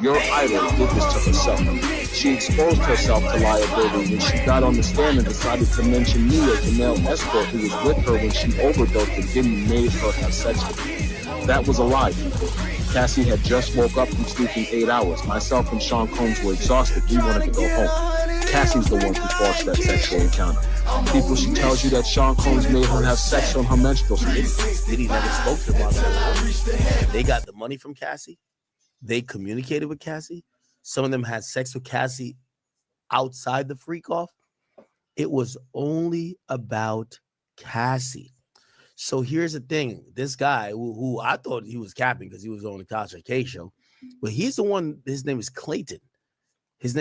your idol did this to herself. She exposed herself to liability when she got on the stand and decided to mention me as the male escort who was with her when she overdosed and didn't made her have sex with me. That was a lie, people. Cassie had just woke up from sleeping 8 hours. Myself and Sean Combs were exhausted. We wanted to go home. Cassie's the one who forced that sexual encounter. People, she tells you that Sean Combs made her have sex on her menstrual cycle. Diddy never spoke to her about that. They got the money from Cassie. They communicated with Cassie. Some of them had sex with Cassie outside the freak off. It was only about Cassie. So here's the thing. This guy who I thought he was capping because he was on the Tasha K show, but he's the one. His name is Clayton. His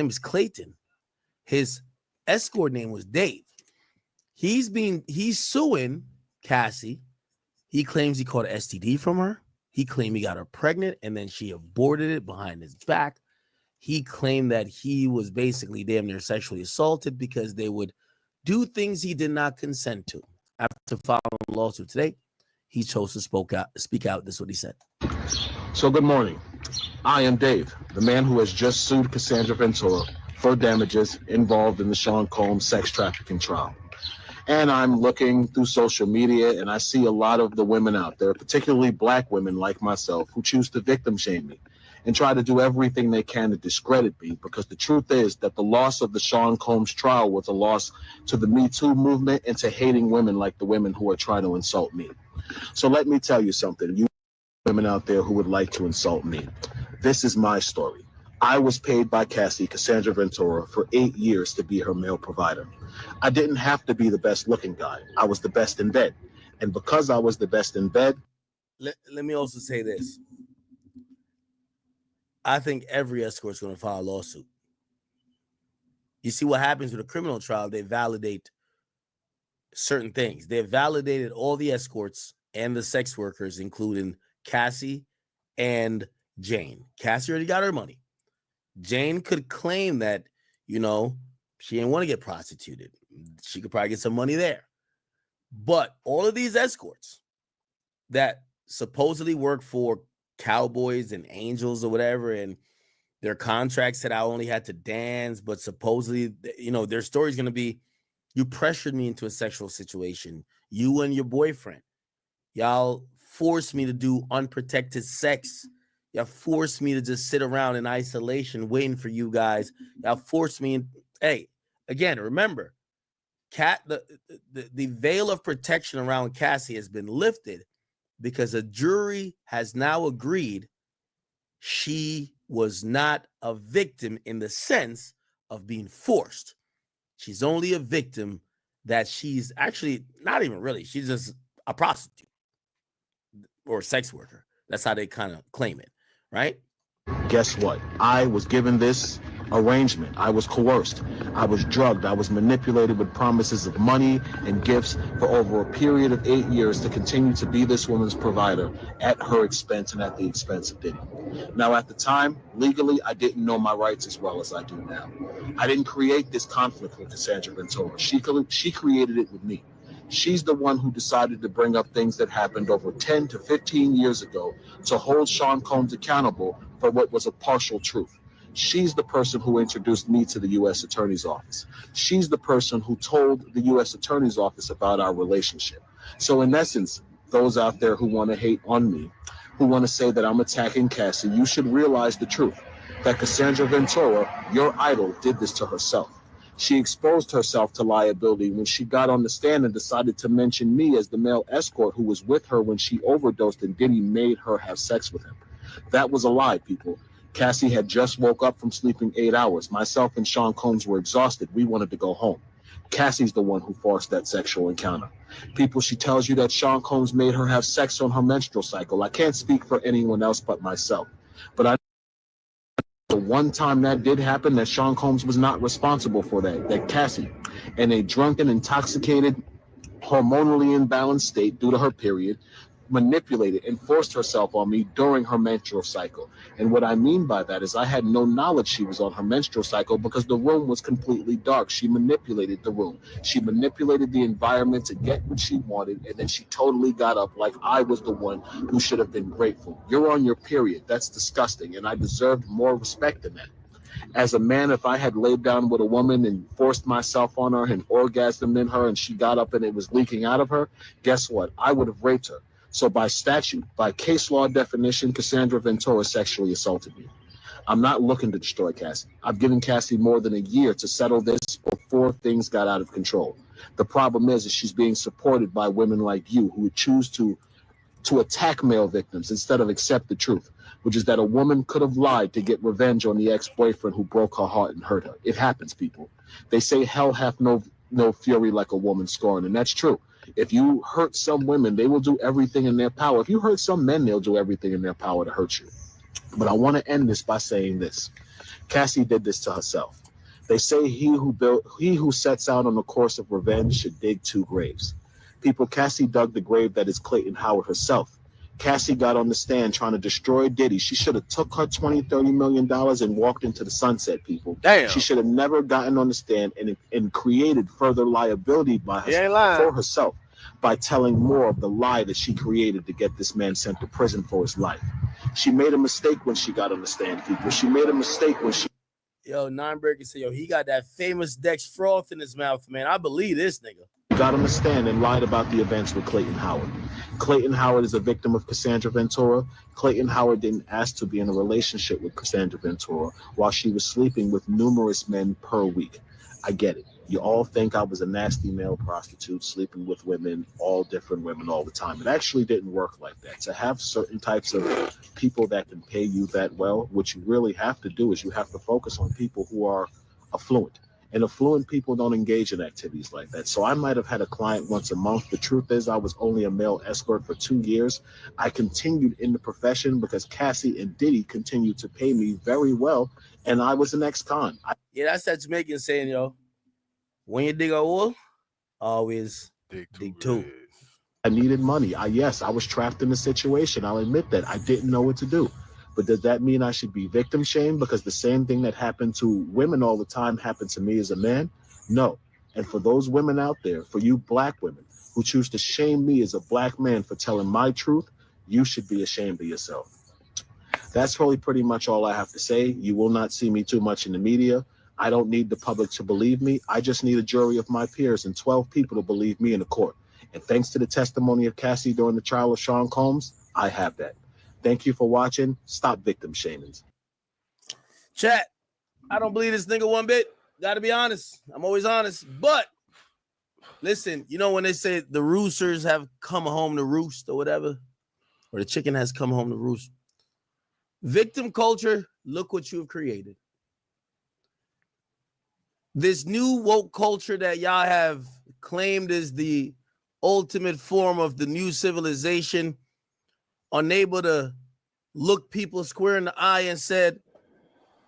escort name was Dave. He's suing Cassie. He claims he caught an STD from her. He claimed he got her pregnant and then she aborted it behind his back. He claimed that he was basically damn near sexually assaulted because they would do things he did not consent to. After filing a lawsuit today, he chose to speak out. This is what he said. So good morning. I am Dave, the man who has just sued Cassandra Ventura for damages involved in the Sean Combs sex trafficking trial. And I'm looking through social media and I see a lot of the women out there, particularly black women like myself, who choose to victim shame me and try to do everything they can to discredit me, because the truth is that the loss of the Sean Combs trial was a loss to the Me Too movement and to hating women like the women who are trying to insult me. So let me tell you something, you women out there who would like to insult me. This is my story. I was paid by Cassie, Cassandra Ventura, for 8 years to be her male provider. I didn't have to be the best looking guy. I was the best in bed. And because I was the best in bed... Let me also say this. I think every escort's going to file a lawsuit. You see what happens with a criminal trial, they validate certain things. They validated all the escorts and the sex workers, including Cassie and Jane. Cassie already got her money. Jane could claim that, she didn't want to get prostituted. She could probably get some money there. But all of these escorts that supposedly work for Cowboys and Angels or whatever, and their contract said I only had to dance, but supposedly, their story is going to be, you pressured me into a sexual situation. You and your boyfriend, y'all forced me to do unprotected sex. Y'all forced me to just sit around in isolation waiting for you guys. Y'all forced me. Hey, again, remember, the veil of protection around Cassie has been lifted because a jury has now agreed she was not a victim in the sense of being forced. She's only a victim that she's actually not even really. She's just a prostitute or a sex worker. That's how they kind of claim it, right? Guess what? I was given this arrangement. I was coerced. I was drugged. I was manipulated with promises of money and gifts for over a period of 8 years to continue to be this woman's provider at her expense and at the expense of Diddy. Now, at the time, legally, I didn't know my rights as well as I do now. I didn't create this conflict with Cassandra Ventura. She created it with me. She's the one who decided to bring up things that happened over 10 to 15 years ago to hold Sean Combs accountable for what was a partial truth. She's the person who introduced me to the U.S. Attorney's Office. She's the person who told the U.S. Attorney's Office about our relationship. So in essence, those out there who want to hate on me, who want to say that I'm attacking Cassie, you should realize the truth, that Cassandra Ventura, your idol, did this to herself. She exposed herself to liability when she got on the stand and decided to mention me as the male escort who was with her when she overdosed and Diddy made her have sex with him. That was a lie, people. Cassie had just woke up from sleeping 8 hours. Myself and Sean Combs were exhausted. We wanted to go home. Cassie's the one who forced that sexual encounter. People, she tells you that Sean Combs made her have sex on her menstrual cycle. I can't speak for anyone else but myself. But I the one time that did happen, that Sean Combs was not responsible for that Cassie, in a drunken, intoxicated, hormonally imbalanced state due to her period, manipulated and forced herself on me during her menstrual cycle. And what I mean by that is I had no knowledge she was on her menstrual cycle because the room was completely dark. She manipulated the room. She manipulated the environment to get what she wanted, and then she totally got up like I was the one who should have been grateful. You're on your period. That's disgusting, and I deserved more respect than that. As a man, if I had laid down with a woman and forced myself on her and orgasmed in her and she got up and it was leaking out of her, guess what? I would have raped her. So by statute, by case law definition, Cassandra Ventura sexually assaulted me. I'm not looking to destroy Cassie. I've given Cassie more than a year to settle this before things got out of control. The problem is she's being supported by women like you who choose to attack male victims instead of accept the truth, which is that a woman could have lied to get revenge on the ex-boyfriend who broke her heart and hurt her. It happens, people. They say hell hath no fury like a woman scorned, and that's true. If you hurt some women, they will do everything in their power. If you hurt some men, they'll do everything in their power to hurt you. But I want to end this by saying this. Cassie did this to herself. They say he who sets out on the course of revenge should dig 2 graves. People, Cassie dug the grave that is Clayton Howard herself. Cassie got on the stand trying to destroy Diddy. She should have took her $20-30 million and walked into the sunset, people. Damn. She should have never gotten on the stand and created further liability by for herself by telling more of the lie that she created to get this man sent to prison for his life. She made a mistake when she got on the stand, people. She made a mistake when she... Yo, Nineberger said, yo, he got that famous Dex froth in his mouth, man. I believe this nigga. got on the stand and lied about the events with Clayton Howard. Clayton Howard is a victim of Cassandra Ventura. Clayton Howard didn't ask to be in a relationship with Cassandra Ventura while she was sleeping with numerous men per week. I get it. You all think I was a nasty male prostitute sleeping with women, all different women all the time. It actually didn't work like that. To have certain types of people that can pay you that well, what you really have to do is you have to focus on people who are affluent. And affluent people don't engage in activities like that. So I might have had a client once a month. The truth is I was only a male escort for 2 years. I continued in the profession because Cassie and Diddy continued to pay me very well. And I was an ex-con. Yeah, that's that Jamaican saying, yo. When you dig a hole, always dig two. I needed money. Yes, I was trapped in a situation. I'll admit that. I didn't know what to do. But does that mean I should be victim shamed because the same thing that happened to women all the time happened to me as a man? No. And for those women out there, for you black women who choose to shame me as a black man for telling my truth, you should be ashamed of yourself. That's really pretty much all I have to say. You will not see me too much in the media. I don't need the public to believe me. I just need a jury of my peers and 12 people to believe me in the court. And thanks to the testimony of Cassie during the trial of Sean Combs, I have that. Thank you for watching. Stop victim shaming. Chat, I don't believe this nigga one bit. Gotta be honest. I'm always honest. But listen, you know when they say the roosters have come home to roost or whatever, or the chicken has come home to roost. Victim culture, look what you have created. This new woke culture that y'all have claimed is the ultimate form of the new civilization, unable to look people square in the eye and said,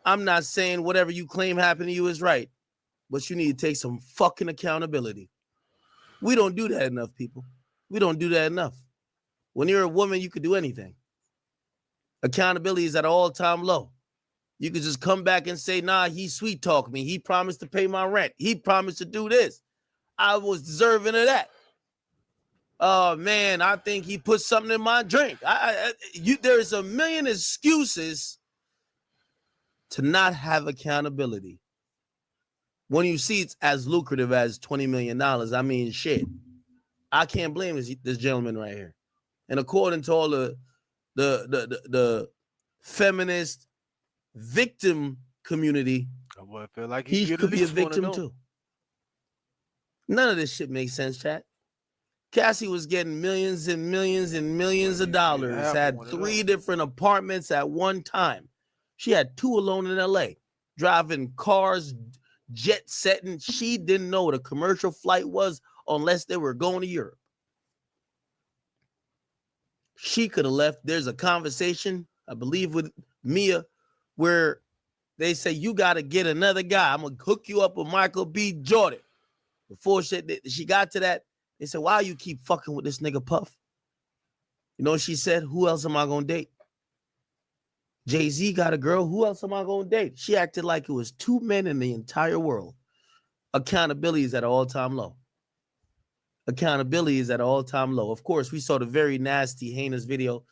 I'm not saying whatever you claim happened to you is right, but you need to take some fucking accountability. We don't do that enough, people. We don't do that enough. When you're a woman, you could do anything. Accountability is at an all-time low. You could just come back and say, nah, he sweet talked me. He promised to pay my rent. He promised to do this. I was deserving of that. Oh, man, I think he put something in my drink. There's a million excuses to not have accountability. When you see it's as lucrative as $20 million, I mean, shit. I can't blame this gentleman right here. And according to all the feminist victim community, I feel like he could be a victim too. None of this shit makes sense, chat. Cassie was getting millions and millions and millions of dollars, had 3 different apartments at one time. She had 2 alone in LA, driving cars, jet setting. She didn't know what a commercial flight was unless they were going to Europe. She could have left. There's a conversation, I believe, with Mia, where they say, you got to get another guy. I'm going to hook you up with Michael B. Jordan. Before she got to that, they said, why you keep fucking with this nigga Puff? You know what she said? Who else am I going to date? Jay-Z got a girl. Who else am I going to date? She acted like it was two men in the entire world. Accountability is at an all-time low. Accountability is at an all-time low. Of course, we saw the very nasty, heinous video.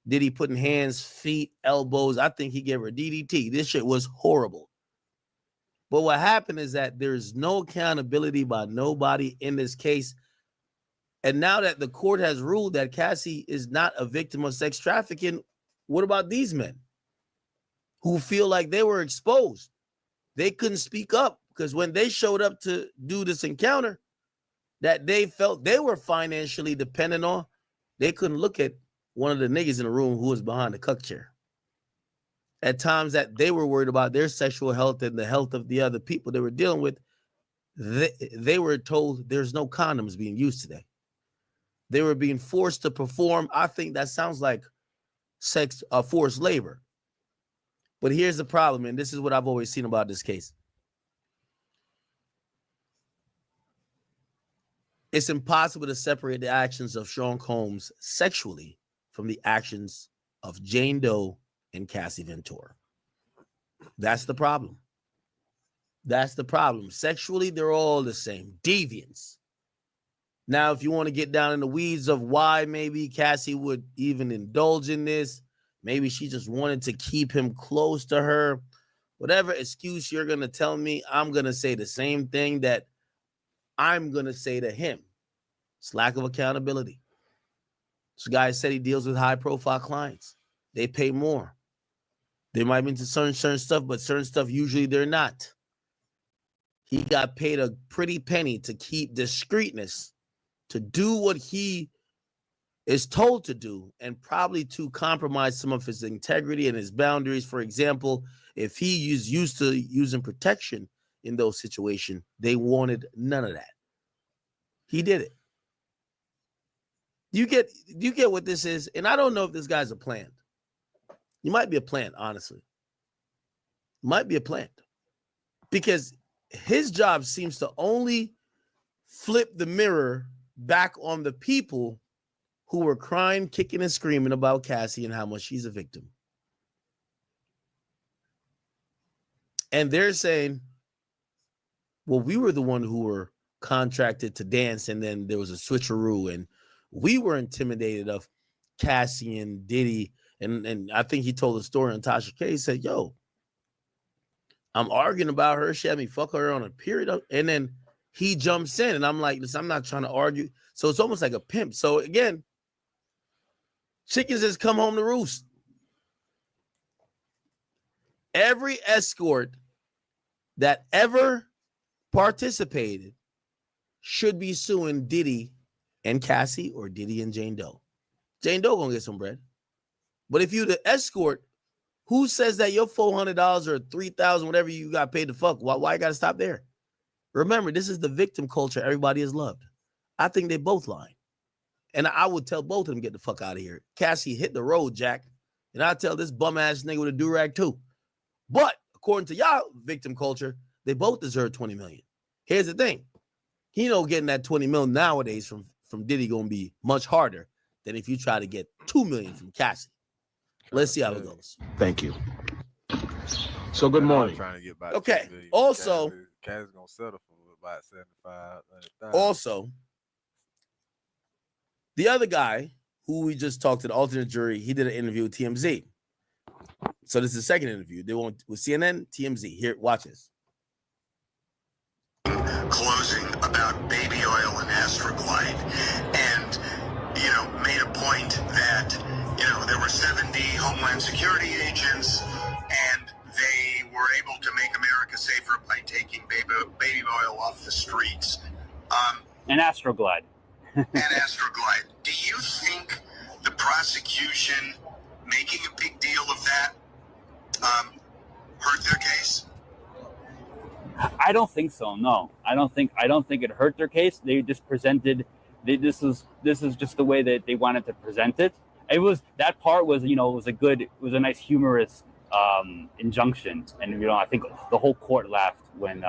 Diddy putting hands, feet, elbows. I think he gave her DDT. This shit was horrible. But what happened is that there's no accountability by nobody in this case. And now that the court has ruled that Cassie is not a victim of sex trafficking, what about these men who feel like they were exposed? They couldn't speak up because when they showed up to do this encounter that they felt they were financially dependent on, they couldn't look at one of the niggas in the room who was behind the cuck chair. At times that they were worried about their sexual health and the health of the other people they were dealing with, they were told there's no condoms being used today. They were being forced to perform. I think that sounds like forced labor. But here's the problem, and this is what I've always seen about this case. It's impossible to separate the actions of Sean Combs sexually from the actions of Jane Doe and Cassie Ventura. That's the problem. That's the problem. Sexually, they're all the same. Deviants. Now, if you want to get down in the weeds of why maybe Cassie would even indulge in this, maybe she just wanted to keep him close to her. Whatever excuse you're going to tell me, I'm going to say the same thing that I'm going to say to him. It's lack of accountability. This guy said he deals with high-profile clients. They pay more. They might be into certain stuff, but certain stuff, usually they're not. He got paid a pretty penny to keep discreetness, to do what he is told to do, and probably to compromise some of his integrity and his boundaries. For example, if he is used to using protection in those situations, they wanted none of that. He did it. You get what this is, and I don't know if this guy's a plant. You might be a plant, honestly. Might be a plant. Because his job seems to only flip the mirror back on the people who were crying, kicking, and screaming about Cassie and how much she's a victim. And they're saying, well, we were the one who were contracted to dance, and then there was a switcheroo, and we were intimidated of Cassie and Diddy. And I think he told a story on Tasha K. He said, yo, I'm arguing about her. She had me fuck her on a period. And then he jumps in, and I'm like, listen, I'm not trying to argue. So it's almost like a pimp. So again, chickens just come home to roost. Every escort that ever participated should be suing Diddy and Cassie or Diddy and Jane Doe. Jane Doe gonna get some bread. But if you the escort, who says that your $400 or $3,000, whatever you got paid to fuck, why you got to stop there? Remember, this is the victim culture everybody has loved. I think they both lying. And I would tell both of them, get the fuck out of here. Cassie, hit the road, Jack. And I tell this bum-ass nigga with a do-rag too. But according to y'all victim culture, they both deserve $20 million. Here's the thing. He know getting that $20 million nowadays from Diddy going to be much harder than if you try to get $2 million from Cassie. Let's see how it goes. Thank you. So good morning. Trying to get back okay. Also, Cassie's gonna settle for about 75. Also, the other guy who we just talked to, the alternate jury, he did an interview with TMZ. So this is the second interview. They went with CNN, TMZ. Here, watch this. Closing about baby oil and Astroglide, and made a point that there were 70 Homeland Security agents, and they were able to make America safer by taking baby oil off the streets. And Astroglide. And Astroglide. Do you think the prosecution making a big deal of that hurt their case? I don't think so. No, I don't think it hurt their case. They just presented. This is just the way that they wanted to present it. It was, that part was, it was a nice humorous injunction, and I think the whole court laughed when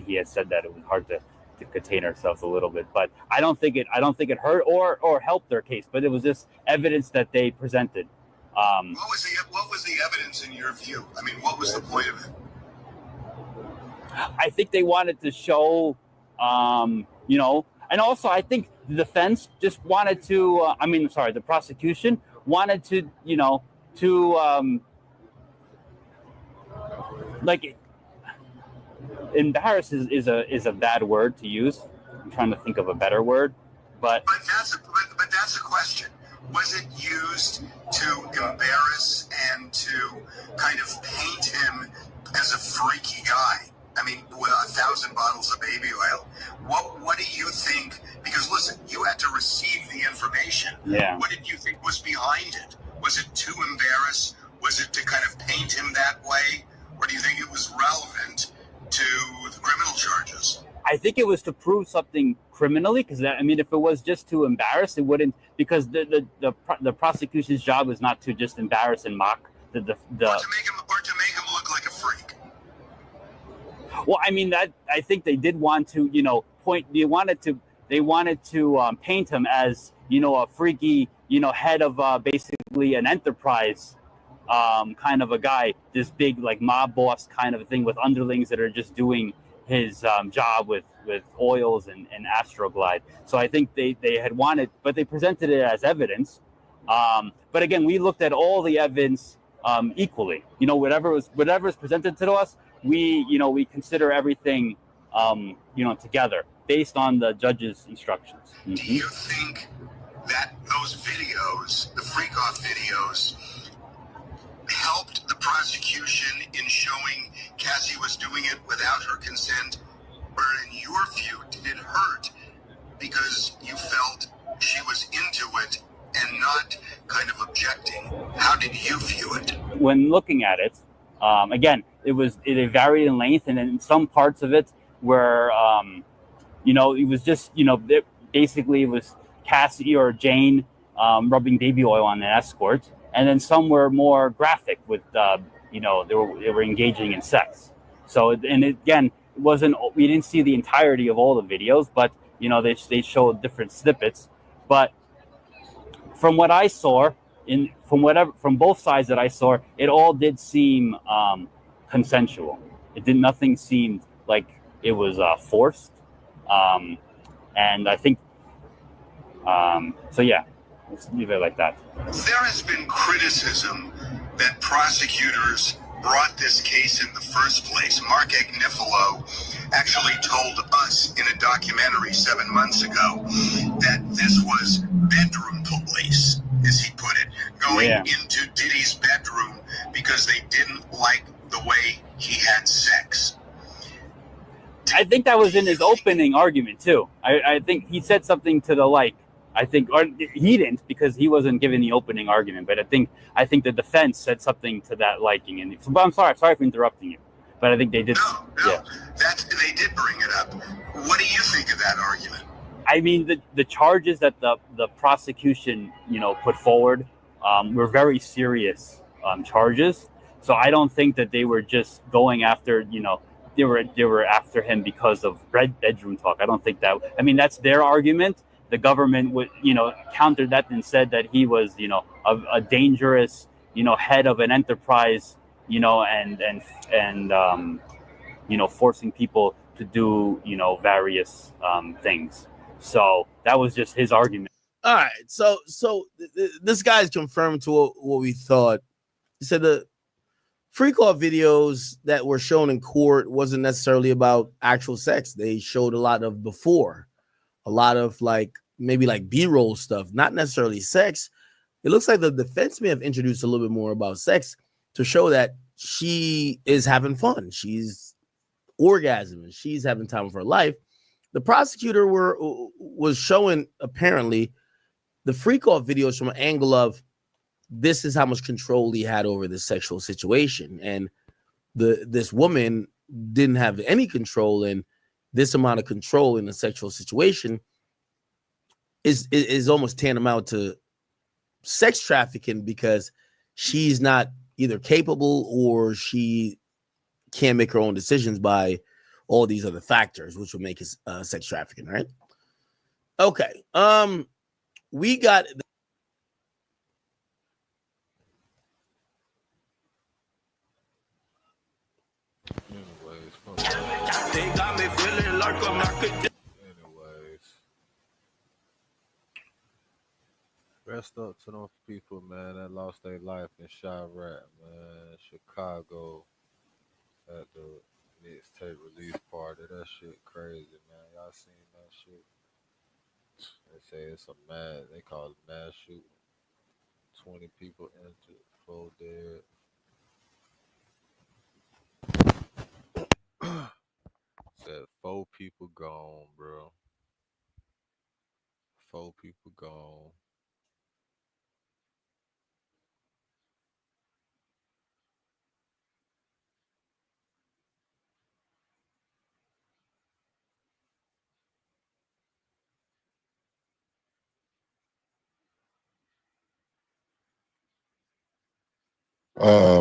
he had said that it was hard to contain ourselves a little bit. But I don't think it hurt or helped their case. But it was just evidence that they presented. What was the evidence in your view? I mean, what was the point of it? I think they wanted to show, you know, and also I think the defense just wanted to. The prosecution wanted to, you know, to like. Embarrass is a bad word to use. I'm trying to think of a better word, but that's a question. Was it used to embarrass and to kind of paint him as a freaky guy? I mean, with 1,000 bottles of baby oil. What do you think? Because listen, you had to receive the information. Yeah. What did you think was behind it? Was it to embarrass? Was it to kind of paint him that way? Or do you think it was relevant to the criminal charges? I think it was to prove something criminally, because if it was just to embarrass, it wouldn't, because the prosecution's job is not to just embarrass and mock the or to make him look like a freak. Well, I mean, that I think they did want to, you know, they wanted to paint him as, you know, a freaky, you know, head of basically an enterprise kind of a guy, this big like mob boss kind of a thing with underlings that are just doing his job with oils and Astroglide. So I think they had wanted, but they presented it as evidence. But again, we looked at all the evidence equally. You know, whatever is presented to us, we consider everything together based on the judge's instructions. Mm-hmm. Do you think that those videos, the freak-off videos, helped the prosecution in showing Cassie was doing it without her consent? Or in your view, did it hurt because you felt she was into it and not kind of objecting? How did you view it? When looking at it, again, it varied in length, and in some parts of it where, it was just, basically it was Cassie or Jane rubbing baby oil on an escort. And then some were more graphic with, they were engaging in sex. So, and again, we didn't see the entirety of all the videos, but, they showed different snippets. But from what I saw, from both sides that I saw, it all did seem consensual. Nothing seemed like it was forced. And I think, so yeah. Let's leave it like that. There has been criticism that prosecutors brought this case in the first place. Mark Agnifilo actually told us in a documentary 7 months ago that this was bedroom police, as he put it, going into Diddy's bedroom because they didn't like the way he had sex. I think that was in his opening argument too. I think he said something to the like. Or he didn't, because he wasn't giving the opening argument. But I think the defense said something to that liking. And but I'm sorry for interrupting you. But I think they did. No, they did bring it up. What do you think of that argument? I mean, the charges that the prosecution put forward were very serious charges. So I don't think that they were just going after they were after him because of bedroom talk. I don't think that. I mean, that's their argument. The government would, countered that and said that he was, a dangerous, head of an enterprise, and forcing people to do, various things. So that was just his argument. All right. So this guy's confirmed to what we thought. He said the freak-off videos that were shown in court wasn't necessarily about actual sex. They showed a lot of before. A lot of maybe B-roll stuff, not necessarily sex. It looks like the defense may have introduced a little bit more about sex to show that she is having fun. She's orgasming. She's having time of her life. The prosecutor was showing apparently the freak-off videos from an angle of this is how much control he had over this sexual situation. And this woman didn't have any control, and this amount of control in a sexual situation is almost tantamount to sex trafficking, because she's not either capable or she can't make her own decisions by all these other factors, which would make it sex trafficking, right? Okay. We got Anyways, fuck that. They got me feeling like I'm not good. Anyways, rest up to those people, man, that lost their life in Chiraq, man. Chicago at the mixtape release party. That shit crazy, man. Y'all seen that shit? They say it's a mad. They call it mass shooting. 20 people injured, 4 dead. Said 4 people gone, bro. 4 people gone.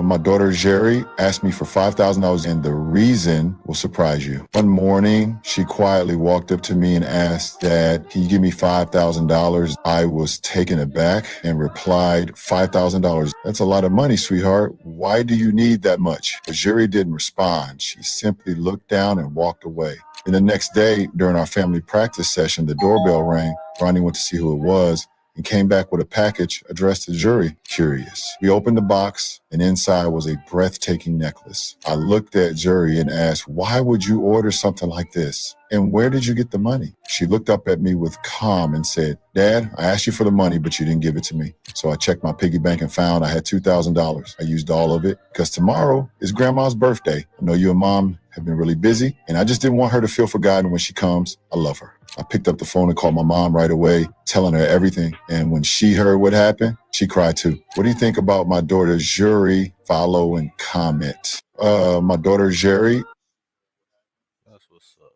My daughter Jerry asked me for $5,000, and the reason will surprise you. One morning, she quietly walked up to me and asked, "Dad, can you give me $5,000?" I was taken aback and replied, $5,000? That's a lot of money, sweetheart. Why do you need that much? But Jerry didn't respond. She simply looked down and walked away. And the next day, during our family practice session, the doorbell rang. Ronnie went to see who it was and came back with a package addressed to Jury. Curious. We opened the box, and inside was a breathtaking necklace. I looked at Jury and asked, "Why would you order something like this? And where did you get the money?" She looked up at me with calm and said, "Dad, I asked you for the money, but you didn't give it to me." So I checked my piggy bank and found I had $2,000. I used all of it because tomorrow is Grandma's birthday. I know you and Mom have been really busy, and I just didn't want her to feel forgotten when she comes. I love her. I picked up the phone and called my mom right away, telling her everything. And when she heard what happened, she cried too. What do you think about my daughter Jury? Follow and comment. My daughter Jerry. That's what's up.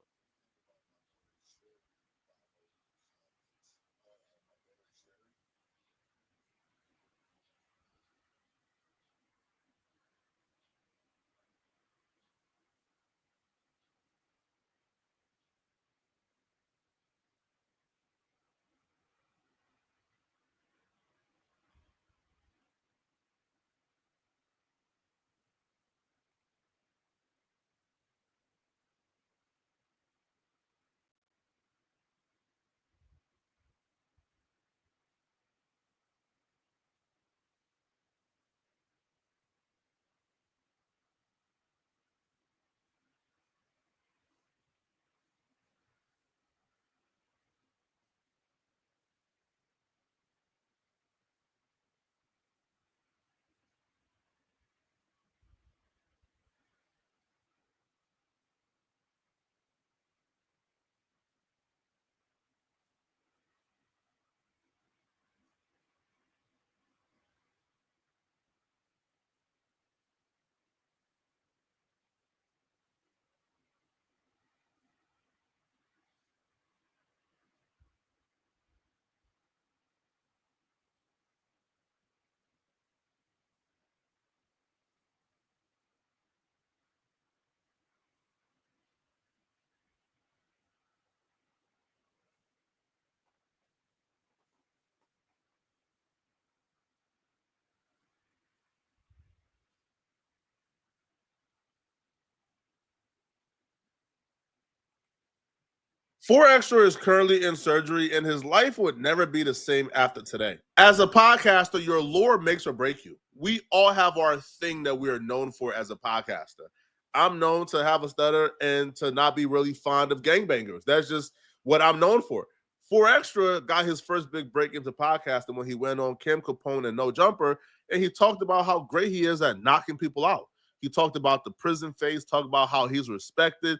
Four Extra is currently in surgery, and his life would never be the same after today. As a podcaster, your lore makes or break you. We all have our thing that we are known for as a podcaster. I'm known to have a stutter and to not be really fond of gangbangers. That's just what I'm known for. Four Extra got his first big break into podcasting when he went on Kim Capone and No Jumper, and he talked about how great he is at knocking people out. He talked about the prison phase, talked about how he's respected.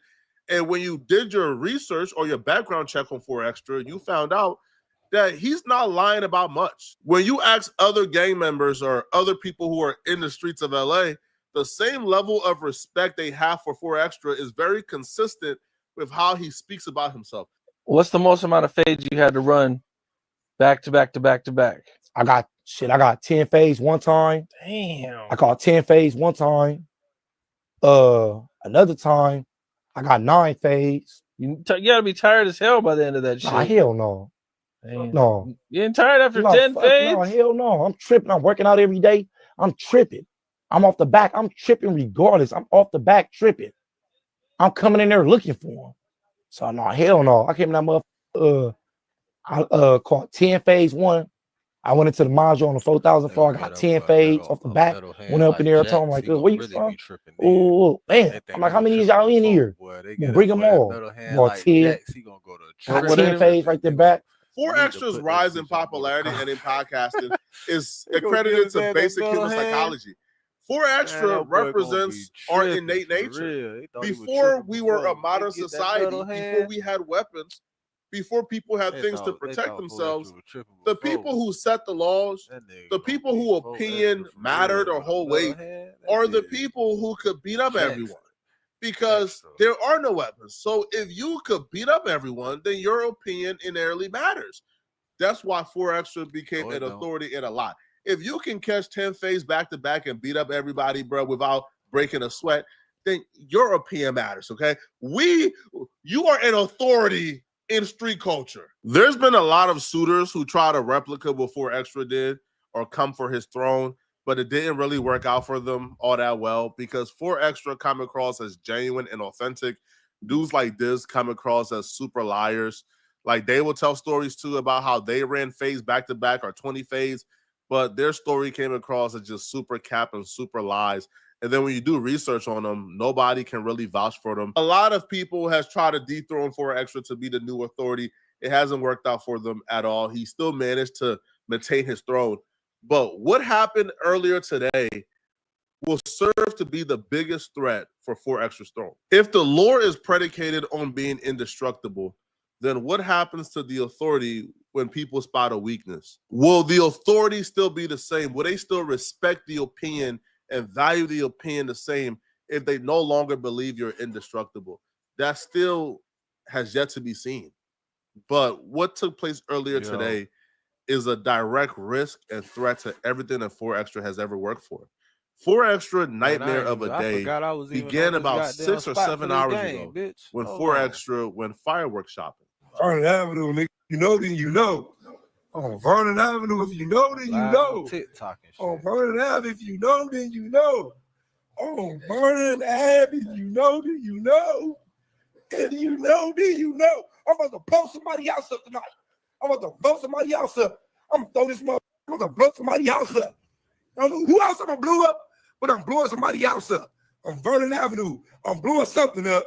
And when you did your research or your background check on 4 Extra, you found out that he's not lying about much. When you ask other gang members or other people who are in the streets of LA, the same level of respect they have for 4 Extra is very consistent with how he speaks about himself. What's the most amount of fades you had to run back to back to back to back? I got 10 fades one time. Damn. I caught 10 fades one time. Another time, I got 9 fades. You gotta be tired as hell by the end of that shit. Nah, hell no. Man. No. You ain't tired after No, 10 fuck fades? no, hell no. I'm tripping. I'm working out every day. I'm tripping. I'm off the back. I'm tripping regardless. I'm off the back tripping. I'm coming in there looking for him. So no, hell no. I came in that motherfucker. I caught 10 fades one. I went into the module on the 4,000 floor. I got 10 fades off the back. Went up in there. I told him like, where you from? Oh, man. I'm like, how many of y'all in here? Bring them all. Bought 10. Got 10 fades right there back. 4 Extra's rise in popularity and in podcasting is accredited to basic human psychology. 4 Extra represents our innate nature. Before we were a modern society, before we had weapons, before people had things to protect themselves, the people who set the laws, the people who opinion mattered or hold weight, are the people who could beat up everyone. Because there are no weapons. So if you could beat up everyone, then your opinion inherently matters. That's why 4 Extra became an authority in a lot. If you can catch 10 fades back to back and beat up everybody, bro, without breaking a sweat, then your opinion matters, okay? You are an authority in street culture. There's been a lot of suitors who try to replicate what 4 Extra did or come for his throne, but it didn't really work out for them all that well because 4 Extra come across as genuine and authentic. Dudes like this come across as super liars. Like they will tell stories too about how they ran fades back to back or 20 fades, but their story came across as just super cap and super lies. And then when you do research on them, nobody can really vouch for them. A lot of people has tried to dethrone 4 Extra to be the new authority. It hasn't worked out for them at all. He still managed to maintain his throne. But what happened earlier today will serve to be the biggest threat for 4 Extra's throne. If the lore is predicated on being indestructible, then what happens to the authority when people spot a weakness? Will the authority still be the same? Will they still respect the opinion and value the opinion the same if they no longer believe you're indestructible? That still has yet to be seen. But what took place earlier today is a direct risk and threat to everything that 4 Extra has ever worked for. 4 Extra nightmare of a day began about 6 or 7 hours ago when 4 Extra went fireworks shopping. Vernon Avenue, nigga. You know, then you know. On Vernon Avenue, if you know, then you know. On Vernon Avenue, if you know, then you know. On Vernon Avenue, if you know, then you know. If you know, then you know. I'm about to blow somebody else up tonight. I'm about to blow somebody else up. I'm going to throw this mother. I'm going to blow somebody else up. I don't know who else I'm going to blow up, but I'm blowing somebody else up. On Vernon Avenue, I'm blowing something up.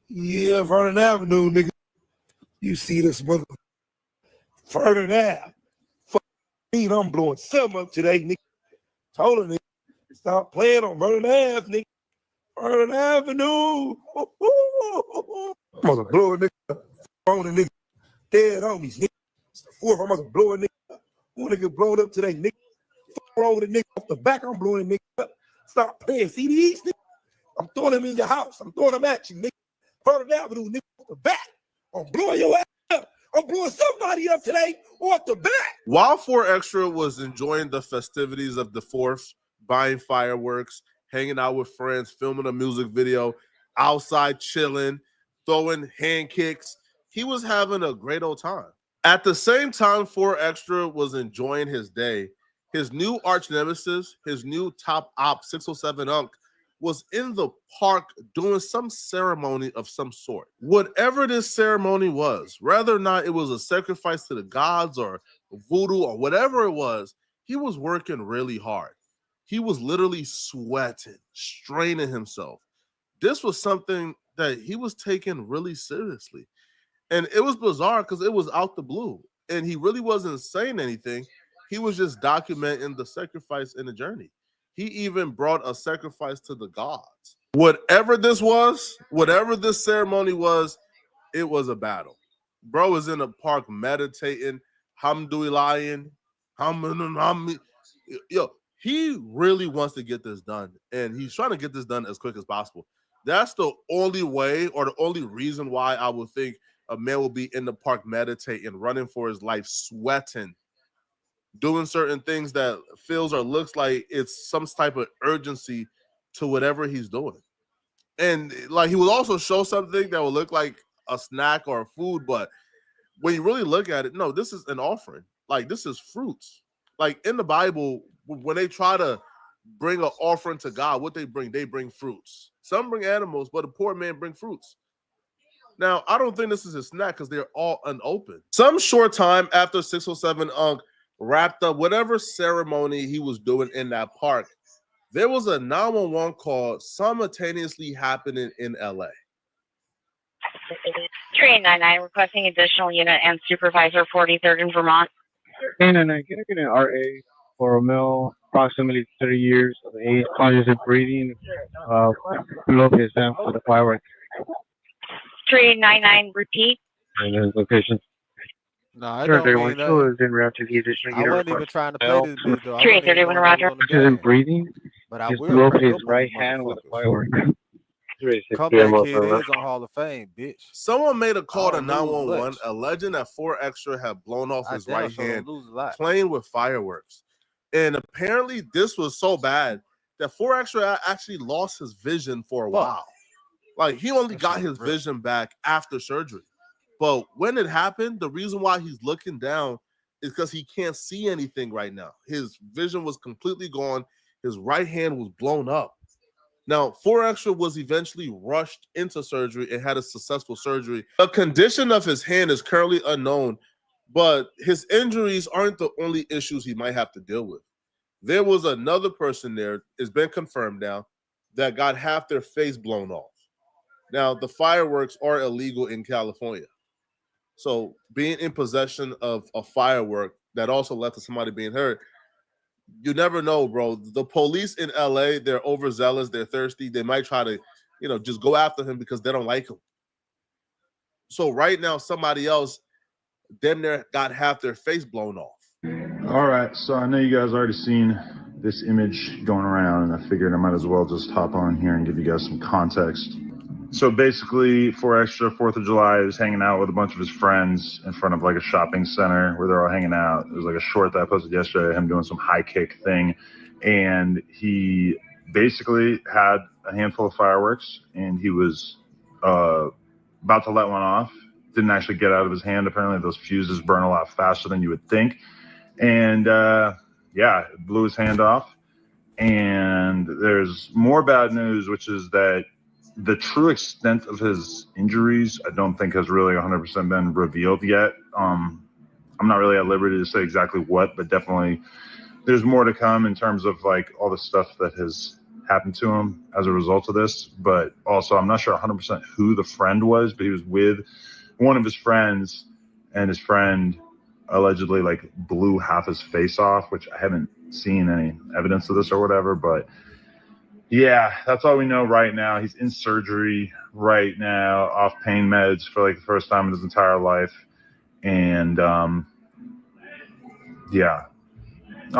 Yeah, Vernon Avenue, nigga. You see this mother. Vernon Ave. Fuck me, I'm blowing something up today, nigga. Told her, nigga. Stop playing on Vernon Ave, nigga. Vernon Avenue. I'm going to blow a nigga. On a nigga. Dead homies, nigga. It's the 4th. I'm going to blow a nigga. Who nigga blowing up today, nigga? Fuck wrong with a nigga off the back. I'm blowing a nigga up. Stop playing CDs, nigga. I'm throwing them in your house. I'm throwing them at you, nigga. Vernon Avenue, nigga, off the back. I'm blowing your ass up. I'm blowing somebody up today off the back. While 4 Extra was enjoying the festivities of the 4th, buying fireworks, hanging out with friends, filming a music video, outside chilling, throwing hand kicks, he was having a great old time. At the same time 4 Extra was enjoying his day, his new arch nemesis, his new top op 607 Unk, was in the park doing some ceremony of some sort. Whatever this ceremony was, whether or not it was a sacrifice to the gods or voodoo or whatever it was, he was working really hard. He was literally sweating, straining himself. This was something that he was taking really seriously. And it was bizarre because it was out the blue. And he really wasn't saying anything. He was just documenting the sacrifice in the journey. He even brought a sacrifice to the gods. Whatever this was, whatever this ceremony was, it was a battle. Bro was in the park meditating, hamdulillahin, yo, he really wants to get this done, and he's trying to get this done as quick as possible. That's the only way or the only reason why I would think a man will be in the park meditating, running for his life, sweating, doing certain things that feels or looks like it's some type of urgency to whatever he's doing. And like he would also show something that would look like a snack or a food, but when you really look at it, no, this is an offering. Like this is fruits. Like in the Bible, when they try to bring an offering to God, what they bring fruits. Some bring animals, but a poor man bring fruits. Now, I don't think this is a snack because they're all unopened. Some short time after 607 Unc wrapped up whatever ceremony he was doing in that park, there was a 911 call simultaneously happening in LA. 3899 requesting additional unit and supervisor 43rd in Vermont. 3999, can I get an RA for a male, approximately 30 years of age, conscious of breathing, below his hand for the fireworks? 3899, repeat. And his location. No, I don't mean that. I wasn't even trying to play this bitch though. 3831, Roger. Conscious of breathing, but I just will below break his up on right you hand with a motherfuckers. firework. Comeback kid is on Hall of Fame, bitch. Someone made a call to I don't lose 911 much. alleging that 4 Extra had blown off his damn right sure don't hand lose a lot. playing with fireworks. And apparently this was so bad that 4 Extra actually lost his vision for a while. Like he only got his vision back after surgery. But when it happened, the reason why he's looking down is because he can't see anything right now. His vision was completely gone. His right hand was blown up. Now, 4 Extra was eventually rushed into surgery and had a successful surgery. The condition of his hand is currently unknown, but his injuries aren't the only issues he might have to deal with. There was another person there, it's been confirmed now, that got half their face blown off. Now, the fireworks are illegal in California. So being in possession of a firework that also led to somebody being hurt, you never know, bro. The police in LA, they're overzealous, they're thirsty. They might try to, just go after him because they don't like him. So right now, somebody else, damn near got half their face blown off. All right, so I know you guys already seen this image going around, and I figured I might as well just hop on here and give you guys some context. So basically, 4 Extra, 4th of July, is hanging out with a bunch of his friends in front of like a shopping center where they're all hanging out. There's like a short that I posted yesterday, him doing some high kick thing. And he basically had a handful of fireworks and he was about to let one off. Didn't actually get out of his hand. Apparently those fuses burn a lot faster than you would think. And it blew his hand off. And there's more bad news, which is that the true extent of his injuries, I don't think has really 100% been revealed yet. I'm not really at liberty to say exactly what, but definitely there's more to come in terms of like all the stuff that has happened to him as a result of this. But also, I'm not sure 100% who the friend was, but he was with one of his friends, and his friend allegedly like blew half his face off, which I haven't seen any evidence of this or whatever, but yeah, that's all we know right now. He's in surgery right now, off pain meds for like the first time in his entire life. And I'll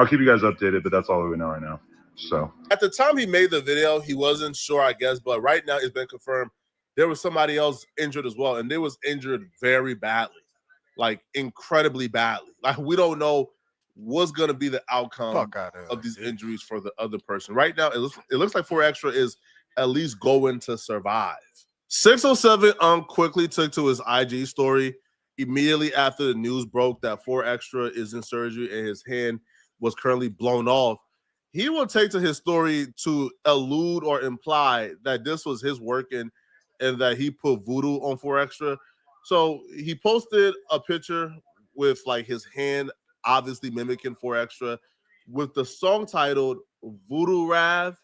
keep you guys updated, but that's all we know right now. So at the time he made the video, he wasn't sure, I guess, but right now it's been confirmed there was somebody else injured as well, and they was injured very badly, like incredibly badly. Like we don't know what's going to be the outcome of these injuries for the other person. Right now, it looks like 4 Extra is at least going to survive. 607 quickly took to his IG story immediately after the news broke that 4 Extra is in surgery and his hand was currently blown off. He will take to his story to allude or imply that this was his working and that he put voodoo on 4 Extra. So he posted a picture with like his hand obviously mimicking 4 Extra with the song titled Voodoo Rav.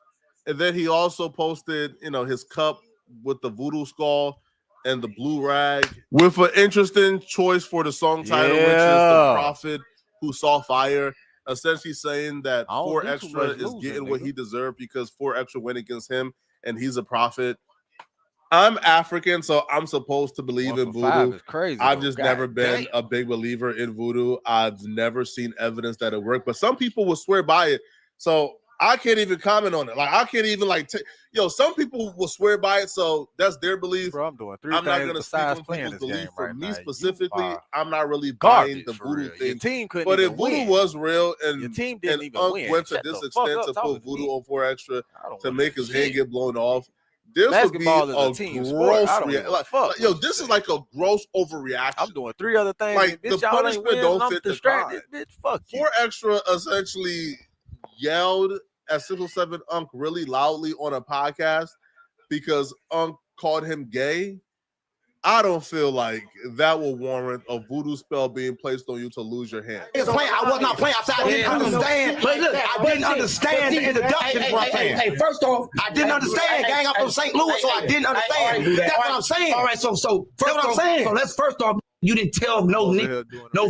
And then he also posted, his cup with the voodoo skull and the blue rag with an interesting choice for the song title, which is The Prophet Who Saw Fire, essentially saying that 4 Extra is getting what he deserved because 4 Extra went against him and he's a prophet. I'm African, so I'm supposed to believe in voodoo. Crazy, I've just never been a big believer in voodoo. I've never seen evidence that it worked, but some people will swear by it. So I can't even comment on it. Like I can't even some people will swear by it, so that's their belief. Bro, I'm doing 3 I'm not things gonna speak besides on playing people's this game belief. For right me now. specifically, I'm not really buying the voodoo thing. Your team couldn't but if even voodoo win. was real and Your team didn't even win. went to Shut this the extent fuck to up, talking put to voodoo me. on 4 Extra I don't to want make that his hand shit. get blown off, this Basketball would is be a team gross sport. I don't give a like, fuck. yo, this is like a gross overreaction. I'm doing 3 other things. Like, Bitch, the y'all ain't punishment win, don't and I'm fit the distracted. crime. Bitch, fuck you. 4 Extra essentially yelled at 607 Unc really loudly on a podcast because Unc called him gay. I don't feel like that will warrant a voodoo spell being placed on you to lose your hand. I was not playing. I didn't understand. But look, I didn't understand the introduction. Hey, first off, I didn't understand, gang. I'm from St. Louis, so I didn't understand. That's what I'm saying. All right, so first off, so let's first off, you didn't tell no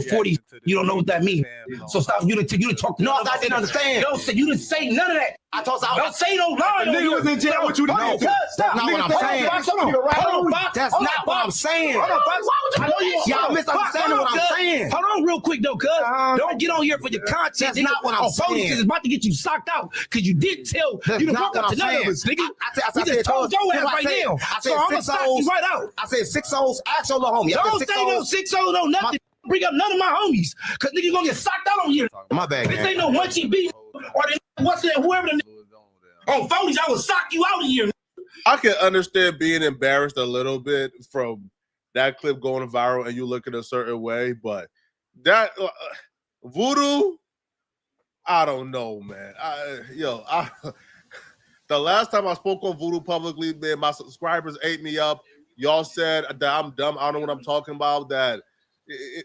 40. You don't know what that means. So stop. You didn't talk. No, I didn't understand. No, you didn't say none of that. I told you. Don't say no lie. The nigga was in jail. What you did? That's not what I'm saying. That's not what I'm saying. Y'all misunderstanding what I'm saying. Hold on real quick, though, cuz. Don't get on here for your content. That's not what I'm saying. It's about to get you socked out because you did tell. You done broke up to none of us, nigga. We just told your ass right now. So I'm going to sock you right out. I said 6 O's. Ask your little homie. Don't say no 6 O's, no nothing. Bring up none of my homies because niggas going to get socked out on here. My bad, This ain't no Munchie B or what's that, whoever the on phonies, I will sock you out of here. I can understand being embarrassed a little bit from that clip going viral and you looking a certain way, but that Voodoo, I don't know, man. The last time I spoke on Voodoo publicly, man, my subscribers ate me up. Y'all said that I'm dumb. I don't know what I'm talking about. That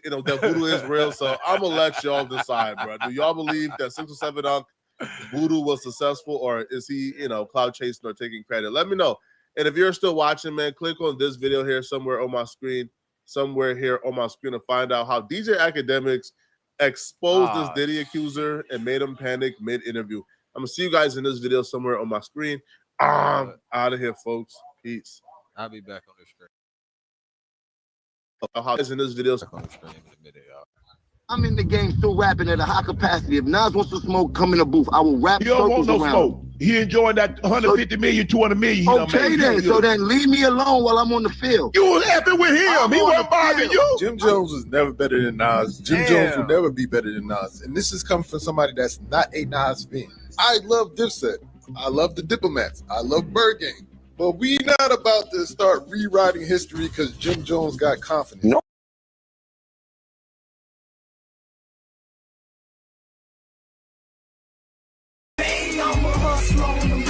that Voodoo is real. So I'm gonna let y'all decide, bro. Do y'all believe that 607 Unc Voodoo was successful, or is he, cloud chasing or taking credit? Let me know. And if you're still watching, man, click on this video here somewhere on my screen to find out how DJ Academics exposed this Diddy accuser and made him panic mid-interview. I'm gonna see you guys in this video somewhere on my screen. Out of here, folks. Peace. I'll be back on the screen. In this video. I'm in the game still rapping at a high capacity. If Nas wants to smoke, come in the booth. I will rap. He don't want no around. smoke. He enjoying that 150 million, 200 million. Okay then. So then leave me alone while I'm on the field. You was happy with him. He wasn't bothering you. Jim Jones was never better than Nas. Jim Jones will never be better than Nas. And this is coming from somebody that's not a Nas fan. I love Dipset. I love the Diplomats. I love Bird Gang. But we not about to start rewriting history because Jim Jones got confidence. No. I'm a hustler on the